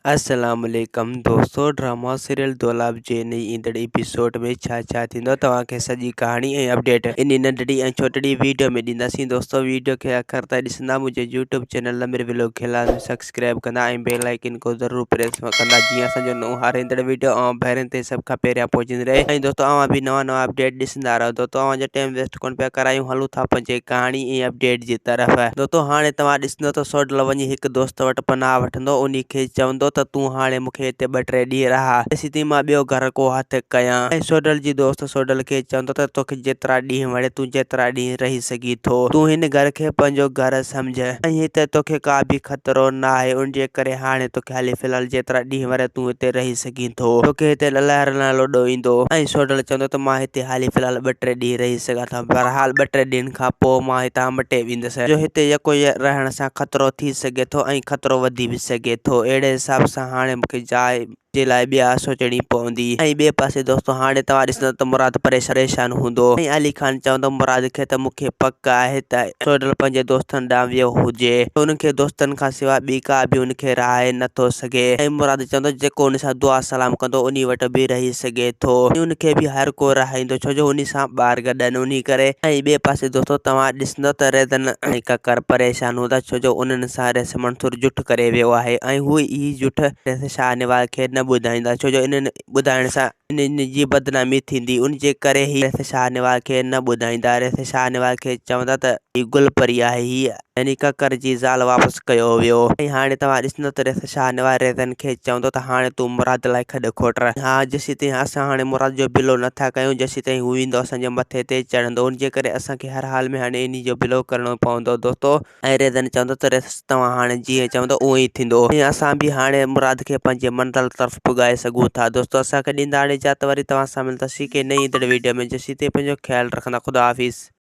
अस्सलामुअलैकुम दोस्तों, drama serial दोलाब जे नई ईंदड़ एपिसोड में छा थींदो तव्हांखे सॼी कहाणी ऐं अपडेट इन नंढड़ी ऐं छोटड़ी वीडियो में ॾींदासीं। दोस्तों वीडियो खे आख़िर ताईं ॾिसंदा, मुंहिंजे यूट्यूब चैनल अमीर व्लॉग खे लाज़मी सब्सक्राइब कंदा ऐं बेल आइकन को ज़रूरु प्रेस कंदा, जीअं असांजो नओं हर ईंदड़ वीडियो ऐं पहिरियों ते सभ खां पहिरियां पहुचंदी रहे। ऐं दोस्तों अवां बि नवां अपडेट ॾिसंदा रहो। दोस्तों अवां जो टाइम वेस्ट कोन पिया करायूं, हलूं था पंहिंजे कहाणी ऐं अपडेट जी तरफ़। दोस्तों हाणे तव्हां ॾिसंदो त सोडल वञी हिकु दोस्त वटि पनाह वठंदो, उन्ही खे चवंदो त तूं हाणे मूंखे हिते 2-3 ॾींहं रहा, तेसीं ताईं मां ॿियो घर को हथ कयां। ऐं सोडल जी दोस्त सोडल खे चवंदो त तोखे जेतिरा ॾींहं वणे तूं जेतिरा ॾींहं रही सघीं थो, तूं हिन घर खे पंहिंजो घर सम्झ ऐं हिते तोखे का बि ख़तरो न आहे। उनजे करे हाणे तोखे हाली फ़िलहाल जेतिरा ॾींहं वणे तूं हिते रही सघीं थो, तोखे हिते ललहर न लोॾो ईंदो। ऐं सोडल चवंदो त मां हिते हाली फ़िलहाल 2-3 ॾींहं रही सघां था, बहरहाल 2-3 ॾींहंनि खां पोइ मां हितां मटे वेंदुसि, जो हिते यको रहण सां ख़तरो थी सघे थो ऐं ख़तरो वधी बि सघे थो। अहिड़े हिसाब सां हाणे मूंखे जाइ जे लाइ ॿिया सोचणी पवंदी। ऐं ॿिए पासे दोस्तों हाणे तव्हां ॾिसंदो त मुराद परेशान हूंदो ऐं अली खान चवंदो मुराद खे त मूंखे पक आहे त सोडल पंहिंजे दोस्तनि ॾांहुं वियो हुजे, उनखे दोस्तनि खां सवाइ ॿी का बि उनखे रहाए नथो सघे। ऐं मुराद चवंदो जेको उन सां दुआ सलाम कंदो उन वटि बि रही सघे थो, उनखे बि हर को रहाईंदो, छो जो उन सां ॿार गॾनि उन्ही करे। ऐं ॿिए पासे दोस्तों तव्हां ॾिसंदो त रेज़न ऐं ककर परेशान हूंदा, छो जो उन्हनि सां रेस मंसूर जुठ करे वियो आहे ऐं हू ई जुठ रेस शाहनवाज़ खे न ॿुधाईंदा, छो जो इन्हनि ॿुधाइण सां इन जी बदनामी थींदी। उनजे करे ही रेस शाहनवाज़ खे न ॿुधाईंदा, रेस शाहनवाज़ खे चवंदा त ही गुलपरी आहे, ही यानी ककर जी ज़ाल वापसि कयो वियो। ऐं हाणे तव्हां ॾिसंदो त रेस शाहनवाज़ रेज़न खे चवंदो त हाणे तूं मुराद लाइ खॾु खोट, हा जेसीं ताईं असां हाणे मुराद जो बिलो नथा कयूं जेसीं ताईं हू ईंदो असांजे मथे ते चढ़ंदो, उनजे करे असांखे हर हाल में हाणे इन जो बिलो करणो पवंदो दोस्तों। ऐं रेज़न चवंदो त रेस तव्हां हाणे जीअं चवंदो उअं ई थींदो, ऐं असां बि हाणे मुराद खे पंहिंजे मंज़िल तरफ़ पुगाए सघूं था। दोस्तों असांखे ॾींदा हाणे इजाज़त, वरी तव्हां सां मिलंदासीं के नई ईंदड़ वीडियो में, जेसीं ताईं पंहिंजो ख़्यालु रखंदा। ख़ुदा हाफ़िज़।